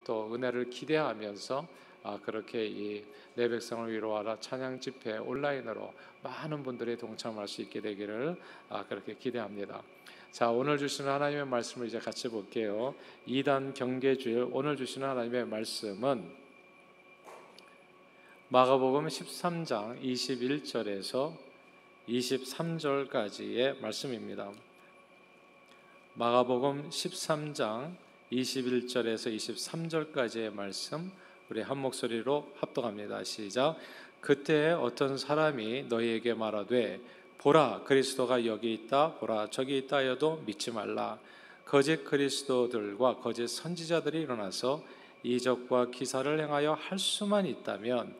또 은혜를 기대하면서 그렇게 이 내 백성을 위로하라 찬양 집회 온라인으로 많은 분들이 동참할 수 있게 되기를 그렇게 기대합니다. 자, 오늘 주시는 하나님의 말씀을 이제 같이 볼게요. 2단 경계주일, 오늘 주시는 하나님의 말씀은 마가복음 13장 21절에서 23절까지의 말씀입니다. 마가복음 13장 21절에서 23절까지의 말씀, 우리 한 목소리로 합독합니다. 시작. 그때 어떤 사람이 너희에게 말하되 보라, 그리스도가 여기 있다, 보라 저기 있다 하여도 믿지 말라. 거짓 그리스도들과 거짓 선지자들이 일어나서 이적과 기사를 행하여 할 수만 있다면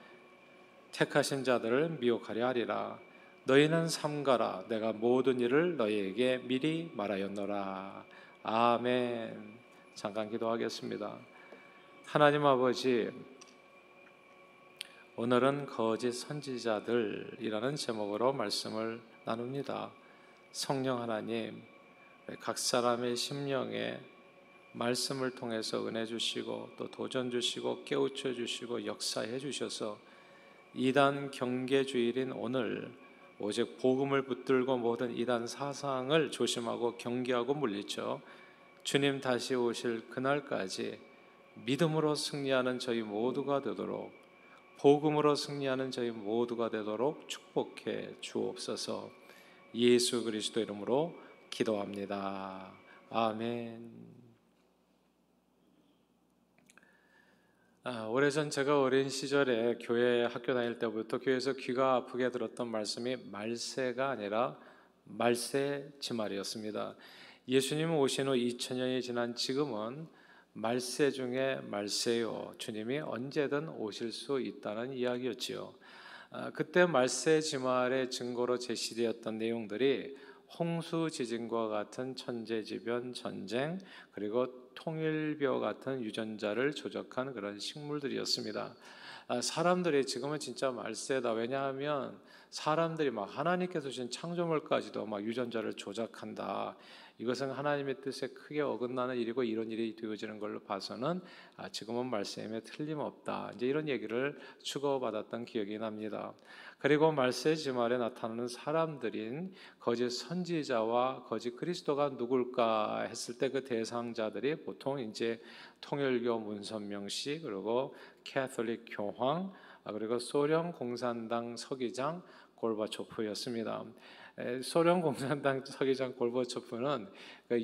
택하신 자들을 미혹하려 하리라. 너희는 삼가라, 내가 모든 일을 너희에게 미리 말하였노라. 아멘. 잠깐 기도하겠습니다. 하나님 아버지, 오늘은 거짓 선지자들이라는 제목으로 말씀을 나눕니다. 성령 하나님, 각 사람의 심령에 말씀을 통해서 은혜 주시고 또 도전 주시고 깨우쳐 주시고 역사해 주셔서 이단 경계주일인 오늘 오직 복음을 붙들고 모든 이단 사상을 조심하고 경계하고 물리쳐 주님 다시 오실 그날까지 믿음으로 승리하는 저희 모두가 되도록, 복음으로 승리하는 저희 모두가 되도록 축복해 주옵소서. 예수 그리스도 이름으로 기도합니다. 아멘. 오래전 제가 어린 시절에 교회 학교 다닐 때부터 교회에서 귀가 아프게 들었던 말씀이 말세가 아니라 말세지말이었습니다. 예수님 오신 후 2000년이 지난 지금은 말세 중에 말세요. 주님이 언제든 오실 수 있다는 이야기였지요. 그때 말세지말의 증거로 제시되었던 내용들이 홍수 지진과 같은 천재지변, 전쟁, 그리고 통일벼 같은 유전자를 조작한 그런 식물들이었습니다. 사람들이 지금은 진짜 말세다. 왜냐하면 사람들이 막 하나님께서 주신 창조물까지도 막 유전자를 조작한다. 이것은 하나님의 뜻에 크게 어긋나는 일이고 이런 일이 되어지는 걸로 봐서는 지금은 말세임에 틀림없다. 이제 이런 얘기를 주고받았던 기억이 납니다. 그리고 말세 지말에 나타나는 사람들인 거짓 선지자와 거짓 그리스도가 누굴까 했을 때 그 대상자들이 보통 이제 통일교 문선명씨, 그리고 캐톨릭 교황, 그리고 소련 공산당 서기장 골바초프였습니다. 소련 공산당 서기장 골바초프는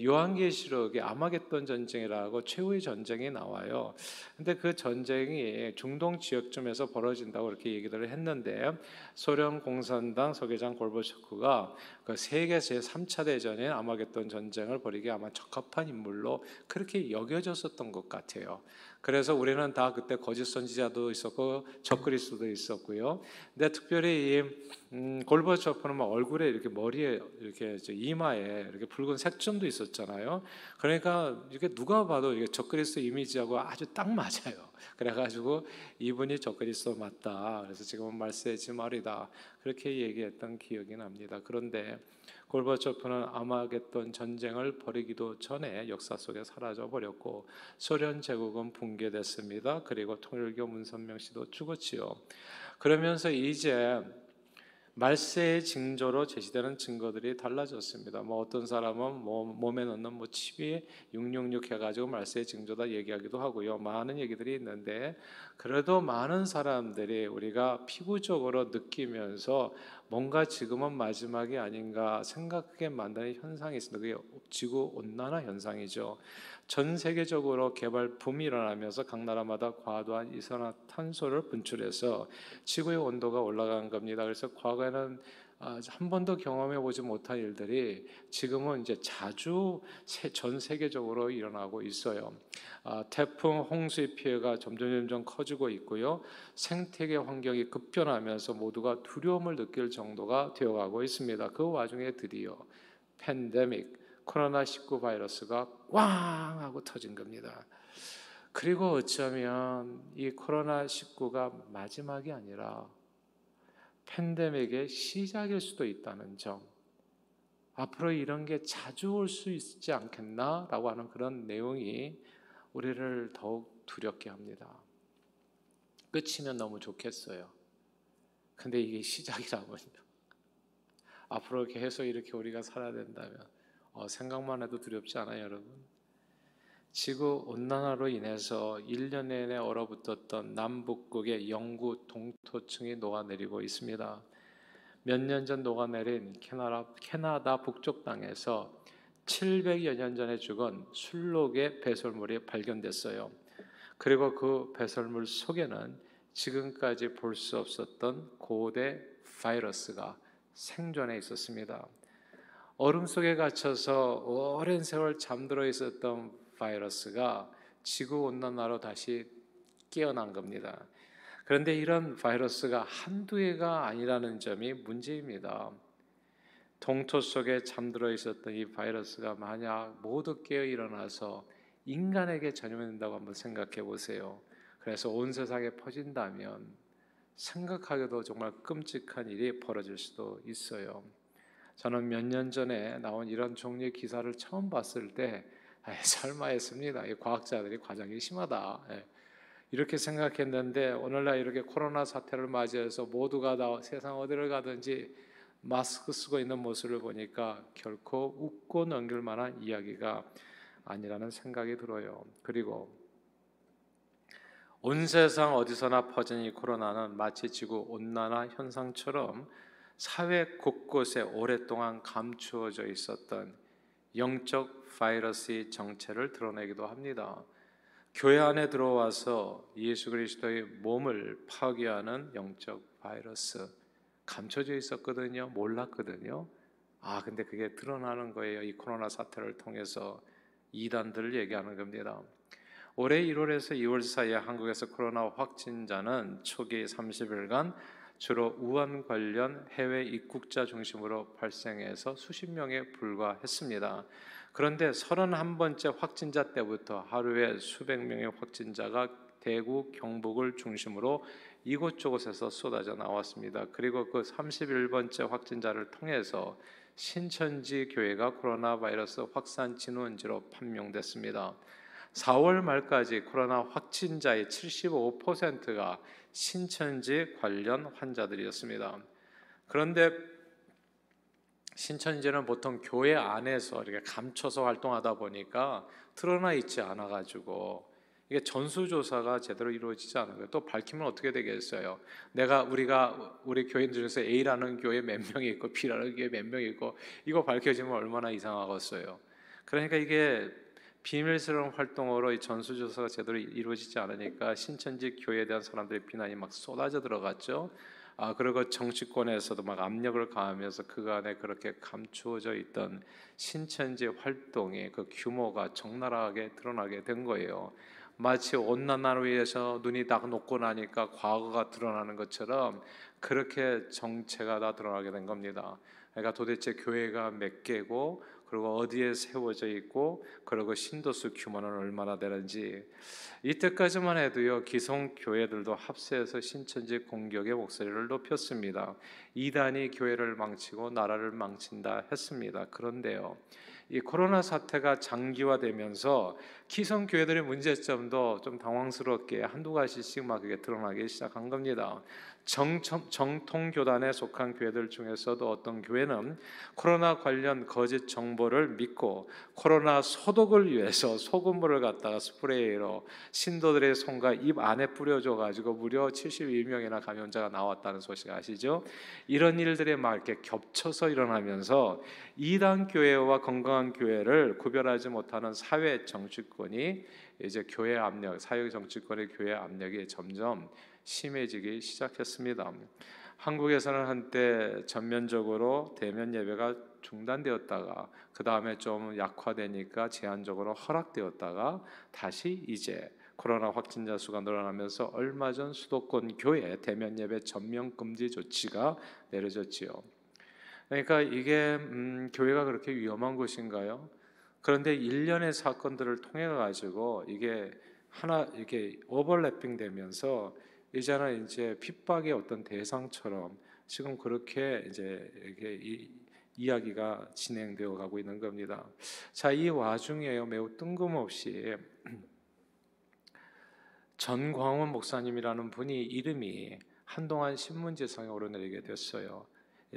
요한계시록의 아마겟돈 전쟁이라고 최후의 전쟁이 나와요. 근데 그 전쟁이 중동 지역쯤에서 벌어진다고 이렇게 얘기를 했는데, 소련 공산당 서기장 골바초프가 그 세계 제3차 대전인 아마겟돈 전쟁을 벌이기에 아마 적합한 인물로 그렇게 여겨졌었던 것 같아요. 그래서 우리는 다 그때 거짓 선지자도 있었고 적그리스도도 있었고요. 근데 특별히 이 골바초프는 막 얼굴에 이렇게 머리에 이렇게 이마에 이렇게 붉은 색점도 있었잖아요. 그러니까 이게 누가 봐도 이게 적그리스도 이미지하고 아주 딱 맞아요. 그래가지고 이분이 적그리스도 맞다. 그래서 지금은 말세지 말이다. 그렇게 얘기했던 기억이 납니다. 그런데 골바초프는 아마겟돈 전쟁을 벌이기도 전에 역사 속에 사라져 버렸고 소련 제국은 붕괴됐습니다. 그리고 통일교 문선명씨도 죽었지요. 그러면서 이제 말세의 징조로 제시되는 증거들이 달라졌습니다. 어떤 사람은 몸에 넣는 칩이 666 해가지고 말세의 징조다 얘기하기도 하고요. 많은 얘기들이 있는데, 그래도 많은 사람들이 우리가 피부적으로 느끼면서 뭔가 지금은 마지막이 아닌가 생각하게 만드는 현상이 있습니다. 그게 지구 온난화 현상이죠. 전 세계적으로 개발 붐이 일어나면서 각 나라마다 과도한 이산화탄소를 분출해서 지구의 온도가 올라간 겁니다. 그래서 과거에는 한 번도 경험해 보지 못한 일들이 지금은 이제 자주 전 세계적으로 일어나고 있어요. 태풍, 홍수의 피해가 점점 커지고 있고요. 생태계 환경이 급변하면서 모두가 두려움을 느낄 정도가 되어가고 있습니다. 그 와중에 드디어 팬데믹, 코로나19 바이러스가 꽝 하고 터진 겁니다. 그리고 어쩌면 이 코로나19가 마지막이 아니라 팬데믹의 시작일 수도 있다는 점, 앞으로 이런 게 자주 올 수 있지 않겠나라고 하는 그런 내용이 우리를 더욱 두렵게 합니다. 끝이면 너무 좋겠어요. 근데 이게 시작이라면요. 앞으로 계속 이렇게 우리가 살아야 된다면 생각만 해도 두렵지 않아요, 여러분? 지구 온난화로 인해서 1년 내내 얼어붙었던 남북극의 영구 동토층이 녹아내리고 있습니다. 몇 년 전 녹아내린 캐나다 북쪽 땅에서 700여 년 전에 죽은 순록의 배설물이 발견됐어요. 그리고 그 배설물 속에는 지금까지 볼 수 없었던 고대 바이러스가 생존해 있었습니다. 얼음 속에 갇혀서 오랜 세월 잠들어 있었던 바이러스가 지구온난화로 다시 깨어난 겁니다. 그런데 이런 바이러스가 한두 해가 아니라는 점이 문제입니다. 동토 속에 잠들어 있었던 이 바이러스가 만약 모두 깨어 일어나서 인간에게 전염된다고 한번 생각해 보세요. 그래서 온 세상에 퍼진다면 생각하기도 정말 끔찍한 일이 벌어질 수도 있어요. 저는 몇 년 전에 나온 이런 종류의 기사를 처음 봤을 때 설마 했습니다. 이 과학자들이 과장이 심하다. 이렇게 생각했는데 오늘날 이렇게 코로나 사태를 맞이해서 모두가 다 세상 어디를 가든지 마스크 쓰고 있는 모습을 보니까 결코 웃고 넘길 만한 이야기가 아니라는 생각이 들어요. 그리고 온 세상 어디서나 퍼진 이 코로나는 마치 지구 온난화 현상처럼 사회 곳곳에 오랫동안 감추어져 있었던 영적 바이러스의 정체를 드러내기도 합니다. 교회 안에 들어와서 예수 그리스도의 몸을 파괴하는 영적 바이러스 감춰져 있었거든요. 몰랐거든요. 근데 그게 드러나는 거예요. 이 코로나 사태를 통해서 이단들을 얘기하는 겁니다. 올해 1월에서 2월 사이에 한국에서 코로나 확진자는 초기 30일간 주로 우한 관련 해외 입국자 중심으로 발생해서 수십 명에 불과했습니다. 그런데 31번째 확진자 때부터 하루에 수백 명의 확진자가 대구, 경북을 중심으로 이곳저곳에서 쏟아져 나왔습니다. 그리고 그 31번째 확진자를 통해서 신천지 교회가 코로나 바이러스 확산 진원지로 판명됐습니다. 4월 말까지 코로나 확진자의 75%가 신천지 관련 환자들이었습니다. 그런데 신천지는 보통 교회 안에서 이렇게 감춰서 활동하다 보니까 드러나 있지 않아 가지고 이게 전수조사가 제대로 이루어지지 않은 거예요. 또 밝히면 어떻게 되겠어요? 우리 교인 중에서 A라는 교회 몇 명이 있고 B라는 교회 몇 명이 있고 이거 밝혀지면 얼마나 이상하겠어요. 그러니까 이게 비밀스러운 활동으로 이 전수조사가 제대로 이루어지지 않으니까 신천지 교회에 대한 사람들의 비난이 막 쏟아져 들어갔죠. 그리고 정치권에서도 막 압력을 가하면서 그간에 그렇게 감추어져 있던 신천지 활동의 그 규모가 적나라하게 드러나게 된 거예요. 마치 온난화로 인해서 눈이 딱 녹고 나니까 과거가 드러나는 것처럼 그렇게 정체가 다 드러나게 된 겁니다. 그러니까 도대체 교회가 몇 개고 그리고 어디에 세워져 있고 그리고 신도수 규모는 얼마나 되는지 이때까지만 해도요 기성 교회들도 합세해서 신천지 공격의 목소리를 높였습니다. 이단이 교회를 망치고 나라를 망친다 했습니다. 그런데요 이 코로나 사태가 장기화되면서 기성 교회들의 문제점도 좀 당황스럽게 한두 가지씩 막 그게 드러나기 시작한 겁니다. 정통 교단에 속한 교회들 중에서도 어떤 교회는 코로나 관련 거짓 정보를 믿고 코로나 소독을 위해서 소금물을 갖다가 스프레이로 신도들의 손과 입 안에 뿌려줘 가지고 무려 72명이나 감염자가 나왔다는 소식 아시죠? 이런 일들이 막 이렇게 겹쳐서 일어나면서 이단 교회와 건강한 교회를 구별하지 못하는 사회 정치권이 이제 교회 압력, 사회 정치권의 교회 압력이 점점 심해지기 시작했습니다. 한국에서는 한때 전면적으로 대면 예배가 중단되었다가 그 다음에 좀 약화되니까 제한적으로 허락되었다가 다시 이제 코로나 확진자 수가 늘어나면서 얼마 전 수도권 교회 대면 예배 전면 금지 조치가 내려졌지요. 그러니까 이게 교회가 그렇게 위험한 곳인가요? 그런데 일련의 사건들을 통해 가지고 이게 하나 이렇게 오버래핑 되면서 이제는 이제 핍박의 어떤 대상처럼 지금 그렇게 이제 이렇게 이야기가 진행되어 가고 있는 겁니다. 자, 이 와중에요 매우 뜬금없이 전광훈 목사님이라는 분이 이름이 한동안 신문지상에 오르내리게 됐어요.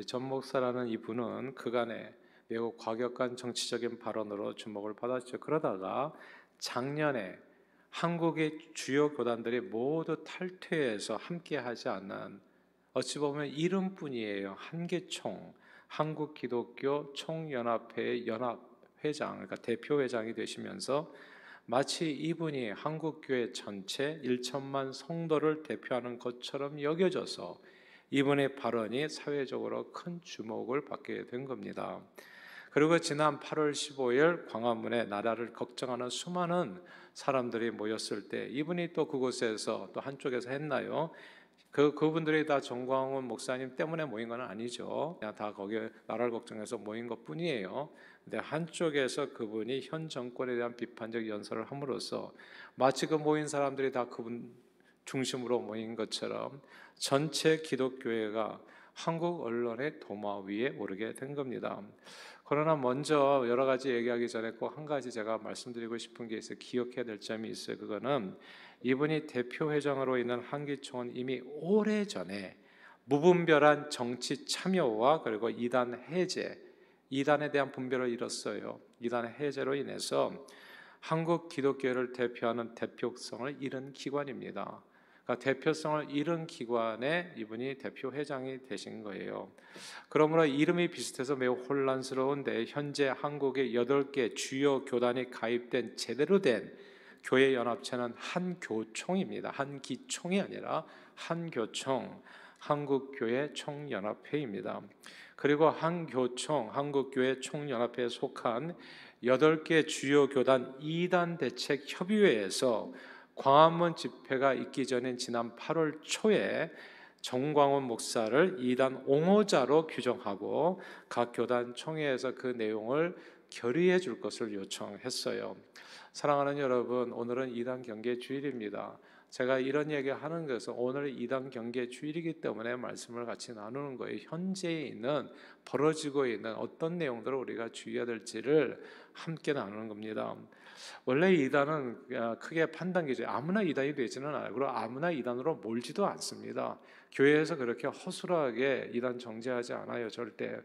전 목사라는 이분은 그간에 매우 과격한 정치적인 발언으로 주목을 받았죠. 그러다가 작년에 한국의 주요 교단들이 모두 탈퇴해서 함께하지 않는, 어찌 보면 이름뿐이에요. 한계총, 한국기독교 총연합회의 연합회장, 그러니까 대표회장이 되시면서 마치 이분이 한국교회 전체 1천만 성도를 대표하는 것처럼 여겨져서 이분의 발언이 사회적으로 큰 주목을 받게 된 겁니다. 그리고 지난 8월 15일 광화문에 나라를 걱정하는 수많은 사람들이 모였을 때 이분이 또 그곳에서 또 한쪽에서 했나요? 그분들이 다 정광훈 목사님 때문에 모인 건 아니죠. 그냥 다 거기 나라를 걱정해서 모인 것 뿐이에요. 근데 한쪽에서 그분이 현 정권에 대한 비판적 연설을 함으로써 마치 그 모인 사람들이 다 그분 중심으로 모인 것처럼 전체 기독교회가 한국 언론의 도마 위에 오르게 된 겁니다. 그러나 먼저 여러 가지 얘기하기 전에 꼭 한 가지 제가 말씀드리고 싶은 게 있어요. 기억해야 될 점이 있어요. 그거는 이분이 대표회장으로 있는 한기총은 이미 오래전에 무분별한 정치 참여와 그리고 이단 해제, 이단에 대한 분별을 잃었어요. 이단 해제로 인해서 한국 기독교를 대표하는 대표성을 잃은 기관입니다. 그러니까 대표성을 잃은 기관에 이분이 대표회장이 되신 거예요. 그러므로 이름이 비슷해서 매우 혼란스러운데 현재 한국의 8개 주요 교단이 가입된 제대로 된 교회 연합체는 한교총입니다. 한기총이 아니라 한교총, 한국교회 총연합회입니다. 그리고 한교총, 한국교회 총연합회에 속한 8개 주요 교단 이단 대책 협의회에서 광화문 집회가 있기 전인 지난 8월 초에 정광훈 목사를 이단 옹호자로 규정하고 각 교단 총회에서 그 내용을 결의해 줄 것을 요청했어요. 사랑하는 여러분, 오늘은 이단 경계 주일입니다. 제가 이런 얘기하는 것은 오늘 이단 경계 주일이기 때문에 말씀을 같이 나누는 거예요. 현재에 있는 벌어지고 있는 어떤 내용들을 우리가 주의해야 될지를 함께 나누는 겁니다. 원래 이단은 크게 판단 기준 아무나 이단이 되지는 않아요. 그리고 아무나 이단으로 몰지도 않습니다. 교회에서 그렇게 허술하게 이단 정죄하지 않아요. 절대.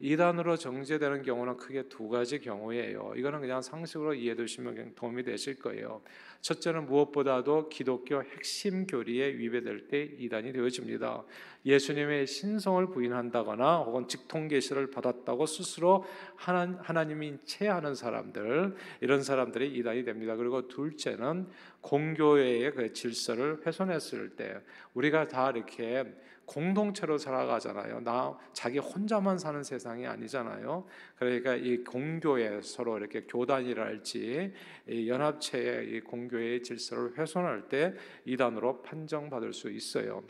이단으로 정죄되는 경우는 크게 두 가지 경우예요. 이거는 그냥 상식으로 이해해 두시면 도움이 되실 거예요. 첫째는 무엇보다도 기독교 핵심 교리에 위배될 때 이단이 되어집니다. 예수님의 신성을 부인한다거나 혹은 직통계시를 받았다고 스스로 하나님인 채 하는 사람들, 이런 사람들이 이단이 됩니다. 그리고 둘째는 공교회의 그 질서를 훼손했을 때, 우리가 다 이렇게 공동체로 살아가잖아요. 자기 혼자만 사는 세상이 아니잖아요. 그러니까 이 공교회 서로 이렇게 교단이랄지 이 연합체의 이 공교회의 질서를 훼손할 때 이단으로 판정받을 수 있어요.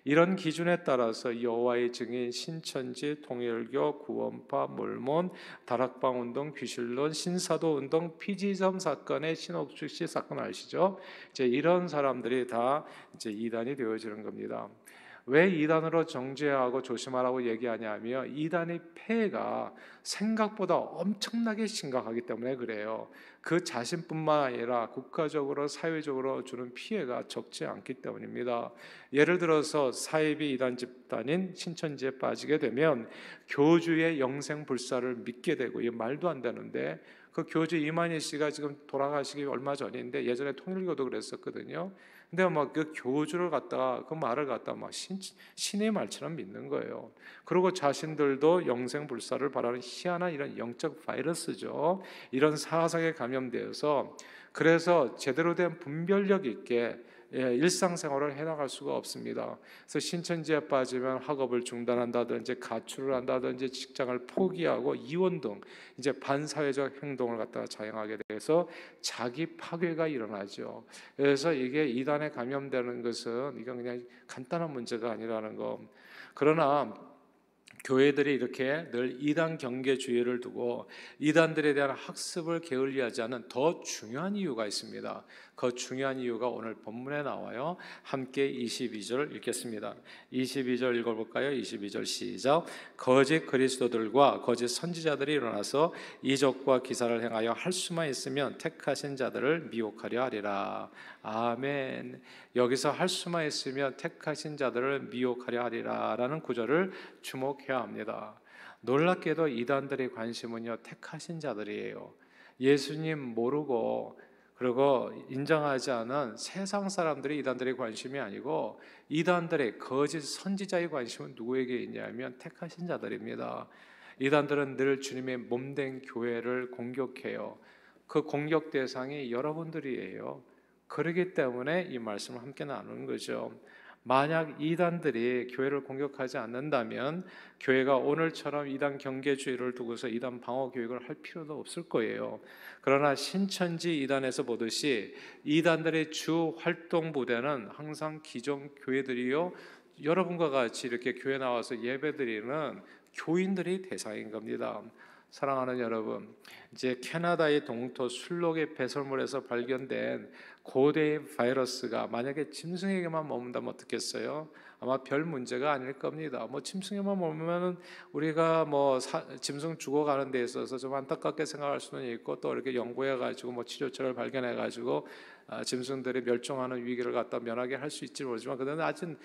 이런 기준에 따라서 여호와의 증인, 신천지, 통일교, 구원파, 몰몬, 다락방운동, 귀신론, 신사도운동, 피지점 사건의 신옥주 씨 사건 아시죠? 이제 이런 사람들이 다 이제 이단이 되어지는 겁니다. 왜 이단으로 정죄하고 조심하라고 얘기하냐면 이단의 폐해가 생각보다 엄청나게 심각하기 때문에 그래요. 그 자신뿐만 아니라 국가적으로 사회적으로 주는 피해가 적지 않기 때문입니다. 예를 들어서 사이비 이단 집단인 신천지에 빠지게 되면 교주의 영생불사를 믿게 되고, 이게 말도 안 되는데 그 교주 이만희 씨가 지금 돌아가시기 얼마 전인데 예전에 통일교도 그랬었거든요. 근데 막 그 교주를 갖다가 그 말을 갖다가 막 신의 말처럼 믿는 거예요. 그리고 자신들도 영생불사를 바라는 희한한 이런 영적 바이러스죠. 이런 사상에 감염되어서 그래서 제대로 된 분별력 있게 일상생활을 해나갈 수가 없습니다. 그래서 신천지에 빠지면 학업을 중단한다든지 가출을 한다든지 직장을 포기하고 이혼 등 이제 반사회적 행동을 갖다가 자행하게 돼서 자기 파괴가 일어나죠. 그래서 이게 이단에 감염되는 것은 이건 그냥 간단한 문제가 아니라는 거. 그러나 교회들이 이렇게 늘 이단 경계주의를 두고 이단들에 대한 학습을 게을리하지 않은 더 중요한 이유가 있습니다. 그 중요한 이유가 오늘 본문에 나와요. 함께 22절 읽겠습니다. 22절 읽어볼까요? 22절 시작. 거짓 그리스도들과 거짓 선지자들이 일어나서 이적과 기사를 행하여 할 수만 있으면 택하신 자들을 미혹하려 하리라. 아멘. 여기서 할 수만 있으면 택하신 자들을 미혹하려 하리라 라는 구절을 주목해야 합니다. 놀랍게도 이단들의 관심은요, 택하신 자들이에요. 예수님 모르고 그리고 인정하지 않은 세상 사람들이 이단들의 관심이 아니고 이단들의 거짓 선지자의 관심은 누구에게 있냐면 택하신 자들입니다. 이단들은 늘 주님의 몸된 교회를 공격해요. 그 공격 대상이 여러분들이에요. 그렇기 때문에 이 말씀을 함께 나누는 거죠. 만약 이단들이 교회를 공격하지 않는다면 교회가 오늘처럼 이단 경계주의를 두고서 이단 방어 교육을 할 필요도 없을 거예요. 그러나 신천지 이단에서 보듯이 이단들의 주 활동 부대는 항상 기존 교회들이요, 여러분과 같이 이렇게 교회 나와서 예배드리는 교인들이 대상인 겁니다. 사랑하는 여러분, 이제 캐나다의 동토 술록의 배설물에서 발견된 고대의 바이러스가 만약에 짐승에게만 머문다면 어떻겠어요? 아마 별 문제가 아닐 겁니다. 뭐 짐승에만 머무면 우리가 짐승 죽어가는 데 있어서 좀 안타깝게 생각할 수는 있고, 또 이렇게 연구해가지고 치료처를 발견해가지고 짐승들이 멸종하는 위기를 갖다 면하게 할 수 있지 모르지만, 그런데 아직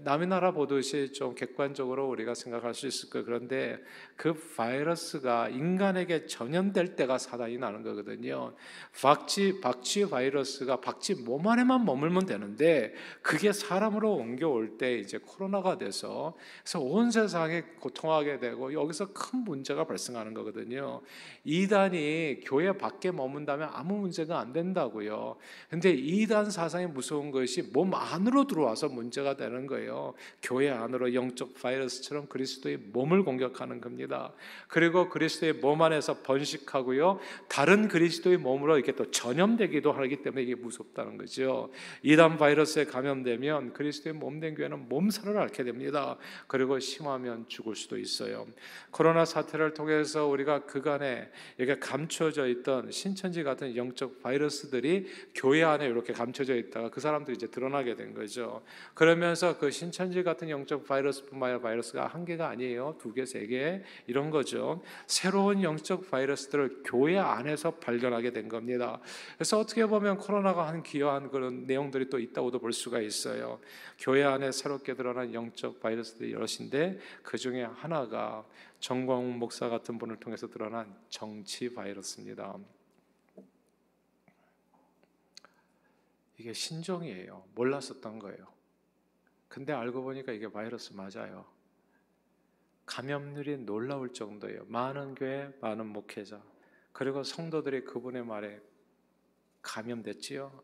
남의 나라 보듯이 좀 객관적으로 우리가 생각할 수 있을 거예요. 그런데 그 바이러스가 인간에게 전염될 때가 사단이 나는 거거든요. 박쥐 바이러스가 박쥐 몸 안에만 머물면 되는데 그게 사람으로 옮겨올 때 이제 코로나가 돼서 그래서 온 세상에 고통하게 되고 여기서 큰 문제가 발생하는 거거든요. 이단이 교회 밖에 머문다면 아무 문제가 안 된다고요. 근데 이단 사상이 무서운 것이 몸 안으로 들어와서 문제가 되는 거예요. 교회 안으로 영적 바이러스처럼 그리스도의 몸을 공격하는 겁니다. 그리고 그리스도의 몸 안에서 번식하고요, 다른 그리스도의 몸으로 이렇게 또 전염되기도 하기 때문에 이게 무섭다는 거죠. 이단 바이러스에 감염되면 그리스도의 몸된 교회는 몸살을 앓게 됩니다. 그리고 심하면 죽을 수도 있어요. 코로나 사태를 통해서 우리가 그간에 이렇게 감춰져 있던 신천지 같은 영적 바이러스들이 교회 안에 이렇게 감춰져 있다가 그 사람들이 이제 드러나게 된 거죠. 그러면서 그 신천지 같은 영적 바이러스뿐만 아니라 바이러스가 한 개가 아니에요. 2개, 3개 이런 거죠. 새로운 영적 바이러스들을 교회 안에서 발견하게 된 겁니다. 그래서 어떻게 보면 코로나가 한 기여한 그런 내용들이 또 있다고도 볼 수가 있어요. 교회 안에 새롭게 드러난 영적 바이러스들이 여럿인데 그 중에 하나가 정광훈 목사 같은 분을 통해서 드러난 정치 바이러스입니다. 이게 신종이에요. 몰랐었던 거예요. 근데 알고 보니까 이게 바이러스 맞아요. 감염률이 놀라울 정도예요. 많은 교회, 많은 목회자, 그리고 성도들이 그분의 말에 감염됐지요.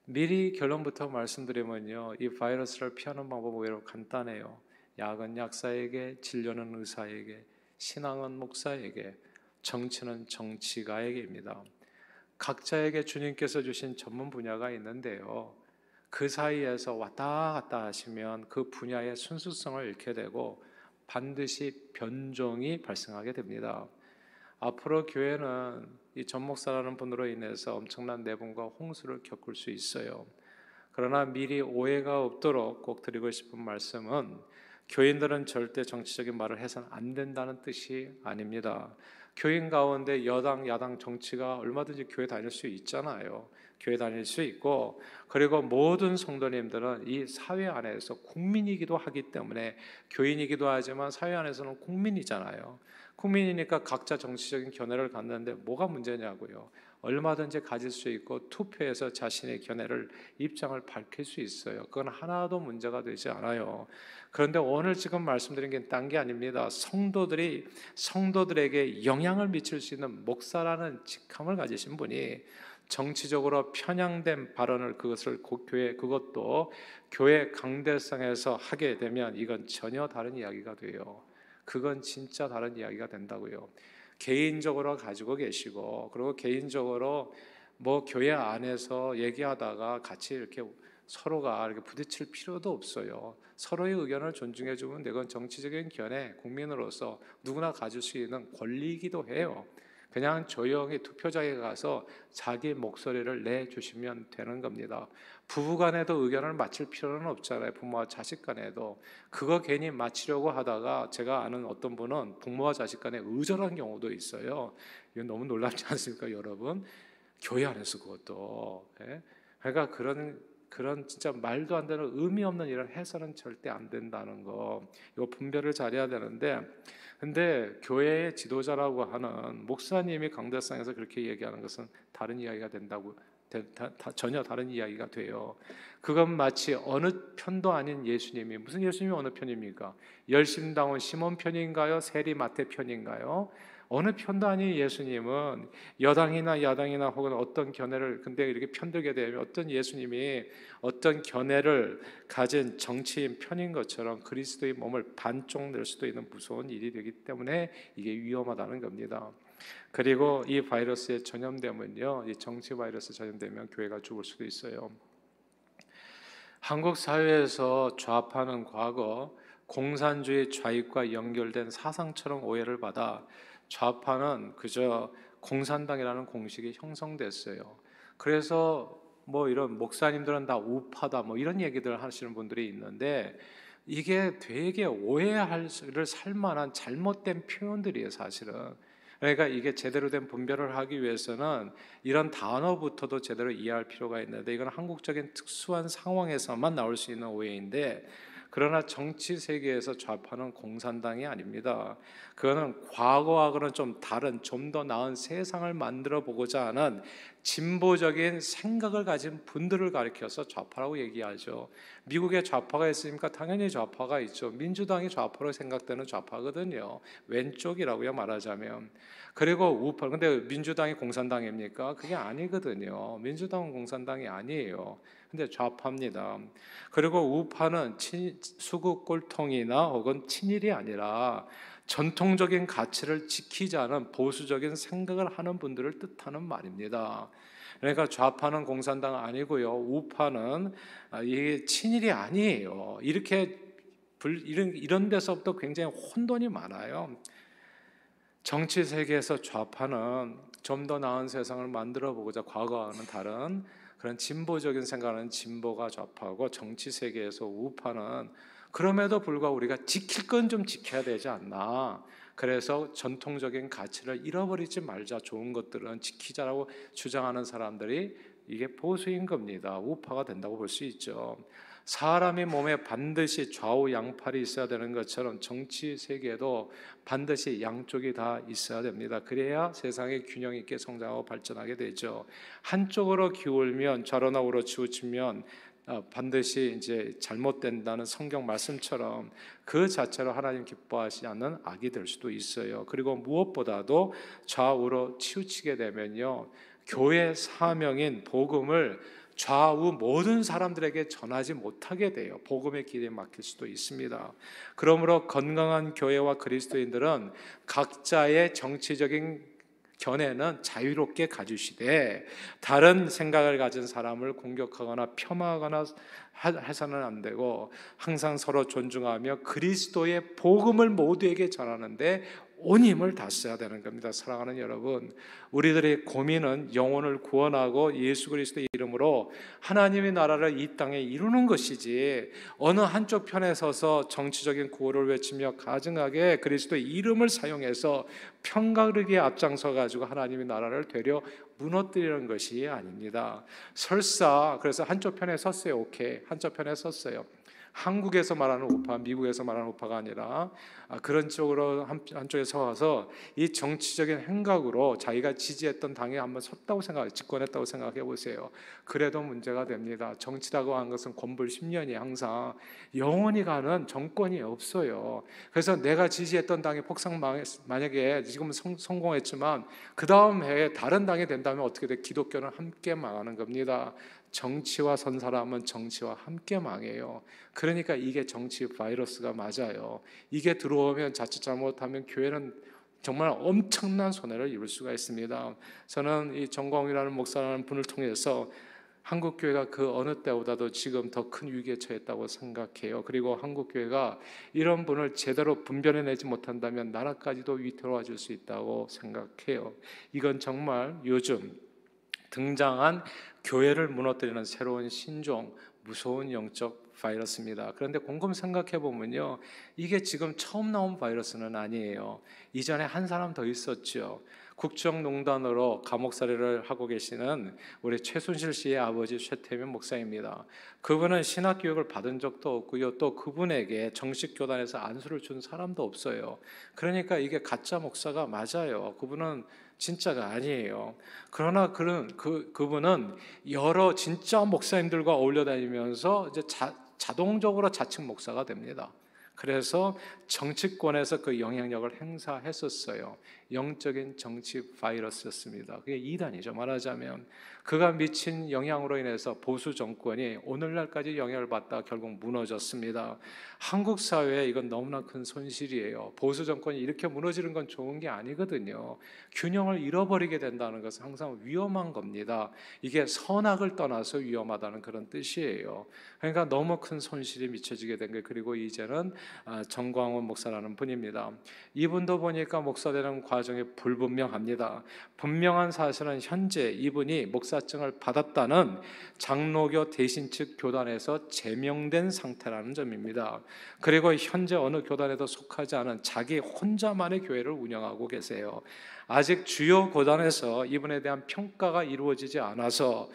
미리 결론부터 말씀드리면요, 이 바이러스를 피하는 방법은 오히려 간단해요. 약은 약사에게, 진료는 의사에게, 신앙은 목사에게, 정치는 정치가에게입니다. 각자에게 주님께서 주신 전문 분야가 있는데요, 그 사이에서 왔다 갔다 하시면 그 분야의 순수성을 잃게 되고 반드시 변종이 발생하게 됩니다. 앞으로 교회는 이 전 목사라는 분으로 인해서 엄청난 내분과 홍수를 겪을 수 있어요. 그러나 미리 오해가 없도록 꼭 드리고 싶은 말씀은, 교인들은 절대 정치적인 말을 해서는 안 된다는 뜻이 아닙니다. 교인 가운데 여당, 야당 정치가 얼마든지 교회 다닐 수 있잖아요. 교회 다닐 수 있고, 그리고 모든 성도님들은 이 사회 안에서 국민이기도 하기 때문에, 교인이기도 하지만 사회 안에서는 국민이잖아요. 국민이니까 각자 정치적인 견해를 갖는데 뭐가 문제냐고요. 얼마든지 가질 수 있고 투표해서 자신의 견해를, 입장을 밝힐 수 있어요. 그건 하나도 문제가 되지 않아요. 그런데 오늘 지금 말씀드린 게 딴 게 아닙니다. 성도들에게 영향을 미칠 수 있는 목사라는 직함을 가지신 분이 정치적으로 편향된 발언을 그것도 교회 강대상에서 하게 되면 이건 전혀 다른 이야기가 돼요. 그건 진짜 다른 이야기가 된다고요. 개인적으로 가지고 계시고, 그리고 개인적으로 교회 안에서 얘기하다가 같이 이렇게 서로가 이렇게 부딪힐 필요도 없어요. 서로의 의견을 존중해 주면 그건 정치적인 견해, 국민으로서 누구나 가질 수 있는 권리이기도 해요. 그냥 조용히 투표장에 가서 자기 목소리를 내주시면 되는 겁니다. 부부 간에도 의견을 맞출 필요는 없잖아요. 부모와 자식 간에도. 그거 괜히 맞추려고 하다가 제가 아는 어떤 분은 부모와 자식 간에 의절한 경우도 있어요. 이건 너무 놀랍지 않습니까, 여러분? 교회 안에서 그것도. 예? 그러니까 그런 진짜 말도 안 되는 의미 없는 일을 해서는 절대 안 된다는 거. 이거 분별을 잘해야 되는데, 근데 교회의 지도자라고 하는 목사님이 강대상에서 그렇게 얘기하는 것은 다른 이야기가 된다고, 전혀 다른 이야기가 돼요. 그건 마치 어느 편도 아닌 예수님이, 무슨 예수님이 어느 편입니까? 열심당원 시몬 편인가요? 세리마태 편인가요? 어느 편도 아닌 예수님은 여당이나 야당이나 혹은 어떤 견해를 근데 이렇게 편들게 되면 어떤 예수님이 어떤 견해를 가진 정치인 편인 것처럼 그리스도의 몸을 반쪽 낼 수도 있는 무서운 일이 되기 때문에 이게 위험하다는 겁니다. 그리고 이 바이러스에 전염되면요, 이 정치 바이러스 전염되면 교회가 죽을 수도 있어요. 한국 사회에서 좌파는 과거 공산주의 좌익과 연결된 사상처럼 오해를 받아 좌파는 그저 공산당이라는 공식이 형성됐어요. 그래서 뭐 이런 목사님들은 다 우파다 뭐 이런 얘기들 하시는 분들이 있는데 이게 되게 오해를 살 만한 잘못된 표현들이에요, 사실은. 그러니까 이게 제대로 된 분별을 하기 위해서는 이런 단어부터도 제대로 이해할 필요가 있는데 이건 한국적인 특수한 상황에서만 나올 수 있는 오해인데 그러나 정치 세계에서 좌파는 공산당이 아닙니다. 그거는 과거하고는 좀 다른 좀 더 나은 세상을 만들어 보고자 하는 진보적인 생각을 가진 분들을 가리켜서 좌파라고 얘기하죠. 미국에 좌파가 있으니까 당연히 좌파가 있죠. 민주당이 좌파로 생각되는 좌파거든요. 왼쪽이라고요, 말하자면. 그리고 우파, 근데 민주당이 공산당입니까? 그게 아니거든요. 민주당은 공산당이 아니에요. 근데 좌파입니다. 그리고 우파는 수구 꼴통이나 혹은 친일이 아니라 전통적인 가치를 지키자는 보수적인 생각을 하는 분들을 뜻하는 말입니다. 그러니까 좌파는 공산당 아니고요, 우파는 이게 친일이 아니에요. 이런 데서부터 굉장히 혼돈이 많아요. 정치 세계에서 좌파는 좀 더 나은 세상을 만들어 보고자 과거와는 다른 그런 진보적인 생각하는 진보가 좌파고, 정치 세계에서 우파는 그럼에도 불구하고 우리가 지킬 건 좀 지켜야 되지 않나. 그래서 전통적인 가치를 잃어버리지 말자, 좋은 것들은 지키자라고 주장하는 사람들이 이게 보수인 겁니다. 우파가 된다고 볼 수 있죠. 사람의 몸에 반드시 좌우 양팔이 있어야 되는 것처럼 정치 세계에도 반드시 양쪽이 다 있어야 됩니다. 그래야 세상의 균형 있게 성장하고 발전하게 되죠. 한쪽으로 기울면 좌로나 우로 치우치면 반드시 이제 잘못된다는 성경 말씀처럼 그 자체로 하나님 기뻐하시지 않는 악이 될 수도 있어요. 그리고 무엇보다도 좌우로 치우치게 되면요, 교회 사명인 복음을 좌우 모든 사람들에게 전하지 못하게 돼요. 복음의 길에 막힐 수도 있습니다. 그러므로 건강한 교회와 그리스도인들은 각자의 정치적인 견해는 자유롭게 가지시되 다른 생각을 가진 사람을 공격하거나 폄하하거나 해서는 안 되고 항상 서로 존중하며 그리스도의 복음을 모두에게 전하는데 온 힘을 다 써야 되는 겁니다. 사랑하는 여러분, 우리들의 고민은 영혼을 구원하고 예수 그리스도의 이름으로 하나님의 나라를 이 땅에 이루는 것이지 어느 한쪽 편에 서서 정치적인 구호를 외치며 가증하게 그리스도의 이름을 사용해서 편가르기에 앞장서 가지고 하나님의 나라를 되려 무너뜨리는 것이 아닙니다. 설사 그래서 한쪽 편에 섰어요. 오케이, 한쪽 편에 섰어요. 한국에서 말하는 우파, 미국에서 말하는 우파가 아니라 그런 쪽으로 한쪽에 서서 이 정치적인 행각으로 자기가 지지했던 당에 한번 섰다고 집권했다고 생각해 보세요. 그래도 문제가 됩니다. 정치라고 하는 것은 권불 10년이 항상 영원히 가는 정권이 없어요. 그래서 내가 지지했던 당이 만약에 지금 성공했지만 그 다음 해에 다른 당이 된다면 어떻게 돼? 기독교는 함께 망하는 겁니다. 정치와 선 사람은 정치와 함께 망해요. 그러니까 이게 정치 바이러스가 맞아요. 이게 들어오면 자칫 잘못하면 교회는 정말 엄청난 손해를 입을 수가 있습니다. 저는 이 정광이라는 목사라는 분을 통해서 한국 교회가 그 어느 때보다도 지금 더 큰 위기에 처했다고 생각해요. 그리고 한국 교회가 이런 분을 제대로 분별해내지 못한다면 나라까지도 위태로워질 수 있다고 생각해요. 이건 정말 요즘 등장한 교회를 무너뜨리는 새로운 신종, 무서운 영적 바이러스입니다. 그런데 곰곰 생각해 보면요, 이게 지금 처음 나온 바이러스는 아니에요. 이전에 한 사람 더 있었죠. 국정농단으로 감옥살이를 하고 계시는 우리 최순실 씨의 아버지 최태민 목사입니다. 그분은 신학교육을 받은 적도 없고요, 또 그분에게 정식 교단에서 안수를 준 사람도 없어요. 그러니까 이게 가짜 목사가 맞아요. 그분은 진짜가 아니에요. 그러나 그분은 여러 진짜 목사님들과 어울려 다니면서 이제 자동적으로 자칭 목사가 됩니다. 그래서 정치권에서 그 영향력을 행사했었어요. 영적인 정치 바이러스였습니다. 그게 이단이죠. 말하자면 그가 미친 영향으로 인해서 보수 정권이 오늘날까지 영향을 받다 결국 무너졌습니다. 한국 사회에 이건 너무나 큰 손실이에요. 보수 정권이 이렇게 무너지는 건 좋은 게 아니거든요. 균형을 잃어버리게 된다는 것은 항상 위험한 겁니다. 이게 선악을 떠나서 위험하다는 그런 뜻이에요. 그러니까 너무 큰 손실이 미쳐지게 된 거예요. 그리고 이제는 정광훈 목사라는 분입니다. 이분도 보니까 목사 되는 과정이 불분명합니다. 분명한 사실은 현재 이분이 목사증을 받았다는 장로교 대신 측 교단에서 제명된 상태라는 점입니다. 그리고 현재 어느 교단에도 속하지 않은 자기 혼자만의 교회를 운영하고 계세요. 아직 주요 교단에서 이분에 대한 평가가 이루어지지 않아서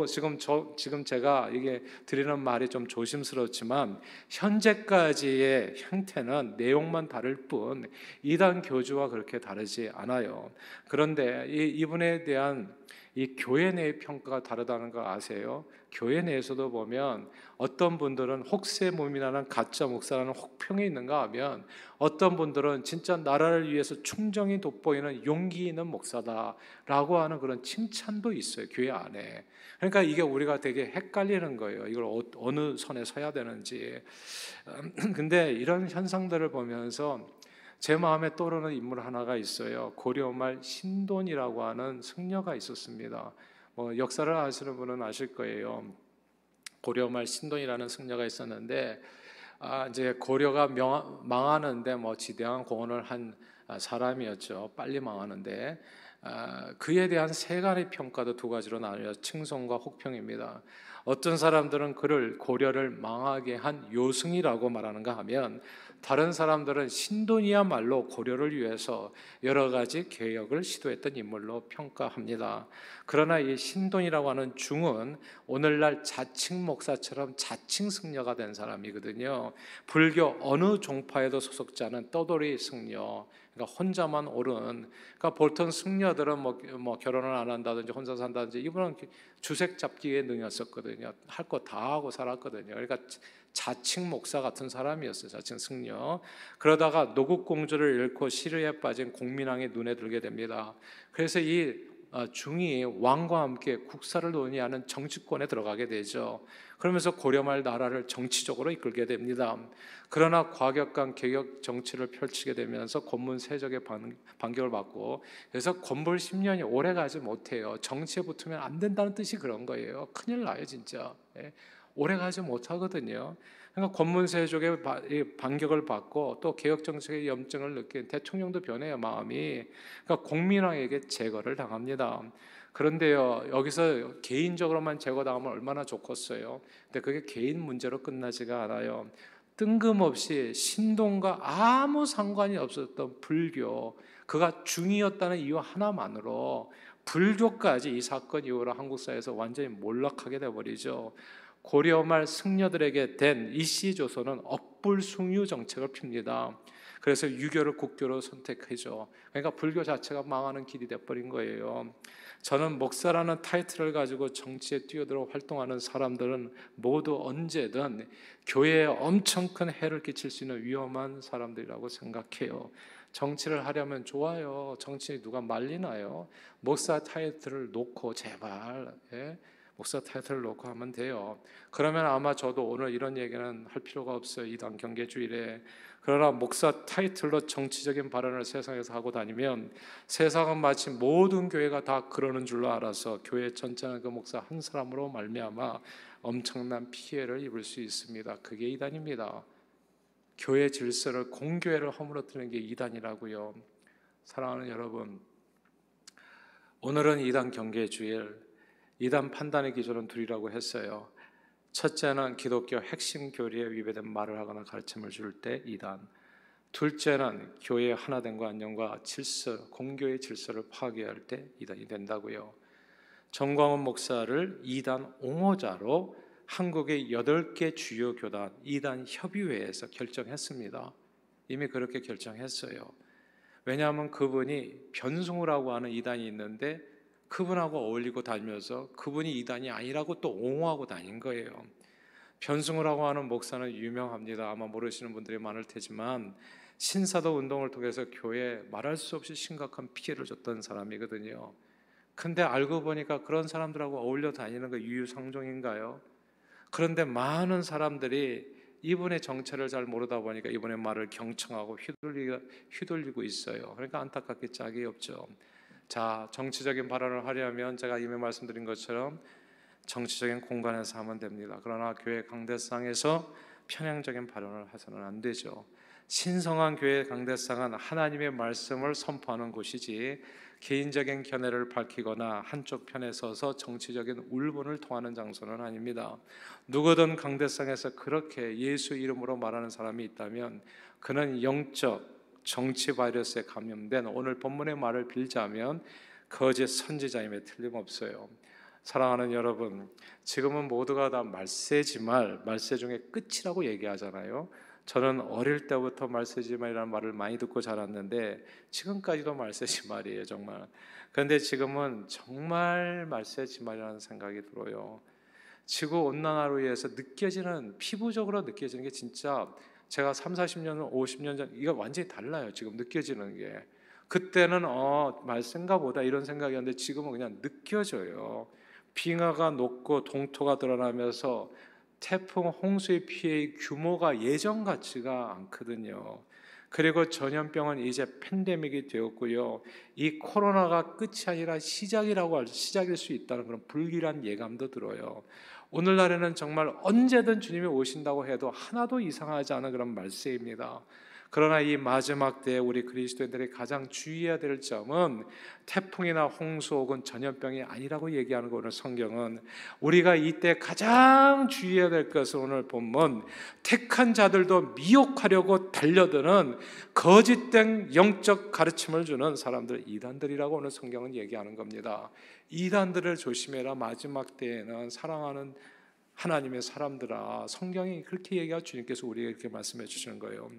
지금 제가 이게 드리는 말이 좀 조심스럽지만 현재까지의 형태는 내용만 다를 뿐 이단 교주와 그렇게 다르지 않아요. 그런데 이분에 대한 이 교회 내의 평가가 다르다는 거 아세요? 교회 내에서도 보면 어떤 분들은 혹세무민하는 가짜 목사라는 혹평이 있는가 하면 어떤 분들은 진짜 나라를 위해서 충정이 돋보이는 용기 있는 목사다라고 하는 그런 칭찬도 있어요. 교회 안에. 그러니까 이게 우리가 되게 헷갈리는 거예요. 이걸 어느 선에 서야 되는지. 근데 이런 현상들을 보면서 제 마음에 떠오르는 인물 하나가 있어요. 고려말 신돈이라고 하는 승려가 있었습니다. 역사를 아시는 분은 아실 거예요. 고려말 신돈이라는 승려가 있었는데 이제 고려가 망하는데 지대한 공헌을 한 사람이었죠. 빨리 망하는데 그에 대한 세 가지 평가도 두 가지로 나뉘어 칭송과 혹평입니다. 어떤 사람들은 그를 고려를 망하게 한 요승이라고 말하는가 하면 다른 사람들은 신돈이야말로 고려를 위해서 여러 가지 개혁을 시도했던 인물로 평가합니다. 그러나 이 신돈이라고 하는 중은 오늘날 자칭 목사처럼 자칭 승려가 된 사람이거든요. 불교 어느 종파에도 소속지 않은 떠돌이 승려, 그러니까 혼자만 옳은. 그러니까 보통 승려들은 뭐 결혼을 안 한다든지 혼자 산다든지, 이분은 주색 잡기에 능했었거든요. 할 거 다 하고 살았거든요. 그러니까 자칭 목사 같은 사람이었어요. 자칭 승려. 그러다가 노국 공주를 잃고 시르에 빠진 공민왕의 눈에 들게 됩니다. 그래서 이 중이 왕과 함께 국사를 논의하는 정치권에 들어가게 되죠. 그러면서 고려말 나라를 정치적으로 이끌게 됩니다. 그러나 과격한 개혁 정치를 펼치게 되면서 권문 세적의 반격을 받고, 그래서 권불 10년이 오래 가지 못해요. 정치에 붙으면 안 된다는 뜻이 그런 거예요. 큰일 나요 진짜. 오래 가지 못하거든요. 그러니까 권문세족의 반격을 받고 또 개혁 정책의 염증을 느낀 대통령도 변해요, 마음이. 그러니까 공민왕에게 제거를 당합니다. 그런데요, 여기서 개인적으로만 제거당하면 얼마나 좋겠어요. 근데 그게 개인 문제로 끝나지가 않아요. 뜬금없이 신동과 아무 상관이 없었던 불교, 그가 중이었다는 이유 하나만으로 불교까지 이 사건 이후로 한국 사회에서 완전히 몰락하게 되어버리죠. 고려말 승려들에게 된 이씨조선은 억불숭유 정책을 핍니다. 그래서 유교를 국교로 선택하죠. 그러니까 불교 자체가 망하는 길이 돼버린 거예요. 저는 목사라는 타이틀을 가지고 정치에 뛰어들어 활동하는 사람들은 모두 언제든 교회에 엄청 큰 해를 끼칠 수 있는 위험한 사람들이라고 생각해요. 정치를 하려면 좋아요. 정치 누가 말리나요? 목사 타이틀을 놓고 제발 목사 타이틀을 놓고 하면 돼요. 그러면 아마 저도 오늘 이런 얘기는 할 필요가 없어요. 이단 경계주일에. 그러나 목사 타이틀로 정치적인 발언을 세상에서 하고 다니면 세상은 마치 모든 교회가 다 그러는 줄로 알아서 교회 전체는 그 목사 한 사람으로 말미암아 엄청난 피해를 입을 수 있습니다. 그게 이단입니다. 교회 질서를, 공교회를 허물어뜨리는 게 이단이라고요. 사랑하는 여러분, 오늘은 이단 경계주일, 이단 판단의 기준은 둘이라고 했어요. 첫째는 기독교 핵심 교리에 위배된 말을 하거나 가르침을 줄 때 이단. 둘째는 교회의 하나됨과 안녕과 질서, 공교의 질서를 파괴할 때 이단이 된다고요. 정광훈 목사를 이단 옹호자로 한국의 8개 주요 교단 이단 협의회에서 결정했습니다. 이미 그렇게 결정했어요. 왜냐하면 그분이 변승우라고 하는 이단이 있는데 그분하고 어울리고 다니면서 그분이 이단이 아니라고 또 옹호하고 다닌 거예요. 변승우라고 하는 목사는 유명합니다. 아마 모르시는 분들이 많을 테지만 신사도 운동을 통해서 교회에 말할 수 없이 심각한 피해를 줬던 사람이거든요. 근데 알고 보니까 그런 사람들하고 어울려 다니는 거 유유상종인가요? 그런데 많은 사람들이 이분의 정체를 잘 모르다 보니까 이분의 말을 경청하고 휘둘리고 있어요. 그러니까 안타깝게 짝이 없죠. 자, 정치적인 발언을 하려면 제가 이미 말씀드린 것처럼 정치적인 공간에서 하면 됩니다. 그러나 교회 강대상에서 편향적인 발언을 해서는 안 되죠. 신성한 교회 강대상은 하나님의 말씀을 선포하는 곳이지 개인적인 견해를 밝히거나 한쪽 편에 서서 정치적인 울분을 토하는 장소는 아닙니다. 누구든 강대상에서 그렇게 예수 이름으로 말하는 사람이 있다면 그는 영적 정치 바이러스에 감염된, 오늘 본문의 말을 빌자면 거짓 선지자임에 틀림없어요. 사랑하는 여러분, 지금은 모두가 다 말세지말, 말세 중에 끝이라고 얘기하잖아요. 저는 어릴 때부터 말세지말이라는 말을 많이 듣고 자랐는데 지금까지도 말세지말이에요, 정말. 그런데 지금은 정말 말세지말이라는 생각이 들어요. 지구 온난화로 인해서 느껴지는, 피부적으로 느껴지는 게 진짜 제가 3, 40년, 50년 전 이거 완전히 달라요. 지금 느껴지는 게. 그때는 말세인가 보다 이런 생각이었는데 지금은 그냥 느껴져요. 빙하가 녹고 동토가 드러나면서 태풍, 홍수의 피해의 규모가 예전 같지가 않거든요. 그리고 전염병은 이제 팬데믹이 되었고요. 이 코로나가 끝이 아니라 시작일 수 있다는 그런 불길한 예감도 들어요. 오늘날에는 정말 언제든 주님이 오신다고 해도 하나도 이상하지 않은 그런 말세입니다. 그러나 이 마지막 때에 우리 그리스도인들이 가장 주의해야 될 점은 태풍이나 홍수 혹은 전염병이 아니라고 얘기하는 거. 오늘 성경은 우리가 이때 가장 주의해야 될 것은 오늘 본문 택한 자들도 미혹하려고 달려드는 거짓된 영적 가르침을 주는 사람들, 이단들이라고 오늘 성경은 얘기하는 겁니다. 이단들을 조심해라. 마지막 때에는 사랑하는 하나님의 사람들아, 성경이 그렇게 얘기하고 주님께서 우리에게 이렇게 말씀해 주시는 거예요.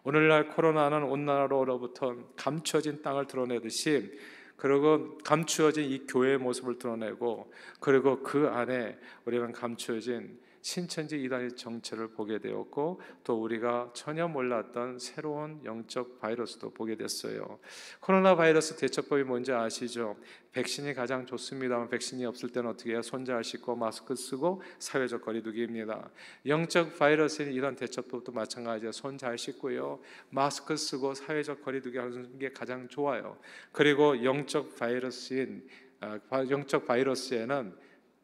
오늘날 코로나는 온난화로부터 감춰진 땅을 드러내듯이, 그리고 감추어진 이 교회의 모습을 드러내고, 그리고 그 안에 우리는 감추어진 신천지 이단의 정체를 보게 되었고, 또 우리가 전혀 몰랐던 새로운 영적 바이러스도 보게 됐어요. 코로나 바이러스 대처법이 뭔지 아시죠? 백신이 가장 좋습니다만 백신이 없을 때는 어떻게 해요? 손 잘 씻고 마스크 쓰고 사회적 거리두기입니다. 영적 바이러스인 이런 대처법도 마찬가지예요. 손 잘 씻고요, 마스크 쓰고 사회적 거리두기 하는 게 가장 좋아요. 그리고 영적 바이러스에는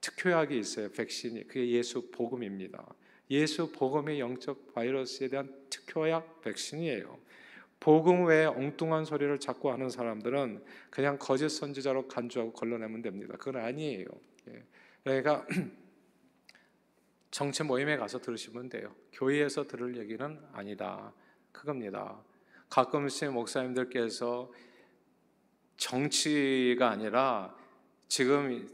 특효약이 있어요. 백신이. 그게 예수 복음입니다. 예수 복음이 영적 바이러스에 대한 특효약 백신이에요. 복음 외에 엉뚱한 소리를 자꾸 하는 사람들은 그냥 거짓 선지자로 간주하고 걸러내면 됩니다. 그건 아니에요. 그러니까 정치 모임에 가서 들으시면 돼요. 교회에서 들을 얘기는 아니다. 그겁니다. 가끔씩 목사님들께서 정치가 아니라 지금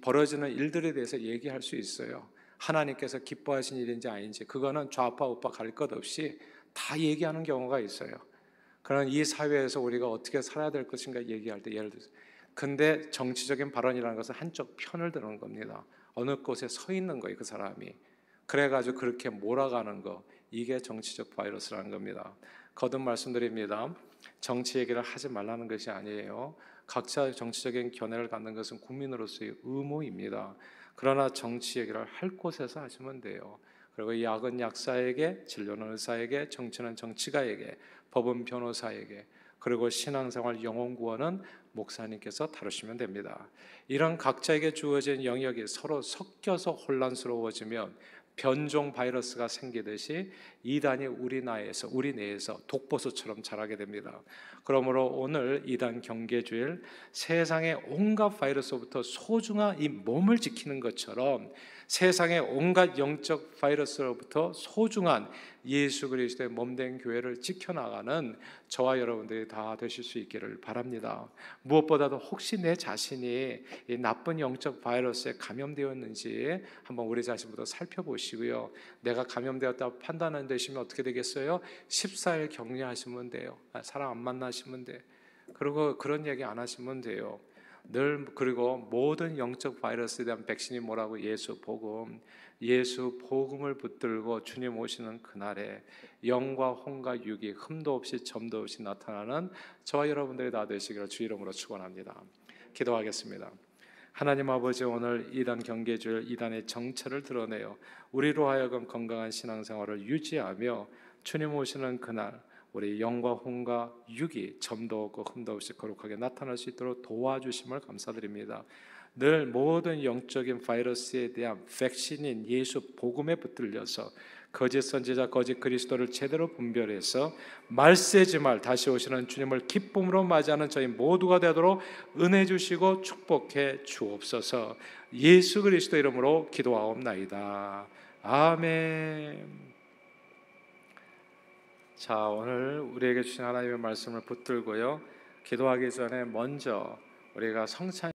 벌어지는 일들에 대해서 얘기할 수 있어요. 하나님께서 기뻐하신 일인지 아닌지, 그거는 좌파 우파 갈 것 없이 다 얘기하는 경우가 있어요. 그런 이 사회에서 우리가 어떻게 살아야 될 것인가 얘기할 때, 예를 들어서, 근데 정치적인 발언이라는 것은 한쪽 편을 드는 겁니다. 어느 곳에 서 있는 거예요, 그 사람이. 그래가지고 그렇게 몰아가는 거, 이게 정치적 바이러스라는 겁니다. 거듭 말씀드립니다. 정치 얘기를 하지 말라는 것이 아니에요. 각자 정치적인 견해를 갖는 것은 국민으로서의 의무입니다. 그러나 정치 얘기를 할 곳에서 하시면 돼요. 그리고 약은 약사에게, 진료는 의사에게, 정치는 정치가에게, 법은 변호사에게, 그리고 신앙생활 영혼 구원은 목사님께서 다루시면 됩니다. 이런 각자에게 주어진 영역이 서로 섞여서 혼란스러워지면 변종 바이러스가 생기듯이 이단이 우리 내에서 독버섯처럼 자라게 됩니다. 그러므로 오늘 이단 경계주일, 세상의 온갖 바이러스부터 소중한 이 몸을 지키는 것처럼 세상의 온갖 영적 바이러스로부터 소중한 예수 그리스도의 몸된 교회를 지켜나가는 저와 여러분들이 다 되실 수 있기를 바랍니다. 무엇보다도 혹시 내 자신이 이 나쁜 영적 바이러스에 감염되었는지 한번 우리 자신부터 살펴보시고요. 내가 감염되었다고 판단되시면 어떻게 되겠어요? 14일 격리하시면 돼요. 사람 안 만나시면 돼. 그리고 그런 얘기 안 하시면 돼요. 그리고 모든 영적 바이러스에 대한 백신이 뭐라고? 예수 복음을 붙들고 주님 오시는 그날에 영과 혼과 육이 흠도 없이 점도 없이 나타나는 저와 여러분들이 다 되시기를 주 이름으로 축원합니다. 기도하겠습니다. 하나님 아버지, 오늘 이단 경계주일 이단의 정체를 드러내요 우리로 하여금 건강한 신앙생활을 유지하며 주님 오시는 그날 우리 영과 혼과 육이 점도 없고 흠도 없이 거룩하게 나타날 수 있도록 도와주심을 감사드립니다. 늘 모든 영적인 바이러스에 대한 백신인 예수 복음에 붙들려서 거짓 선지자, 거짓 그리스도를 제대로 분별해서 말세지 말 다시 오시는 주님을 기쁨으로 맞이하는 저희 모두가 되도록 은혜 주시고 축복해 주옵소서. 예수 그리스도 이름으로 기도하옵나이다. 아멘. 자, 오늘 우리에게 주신 하나님의 말씀을 붙들고요, 기도하기 전에 먼저 우리가 성찬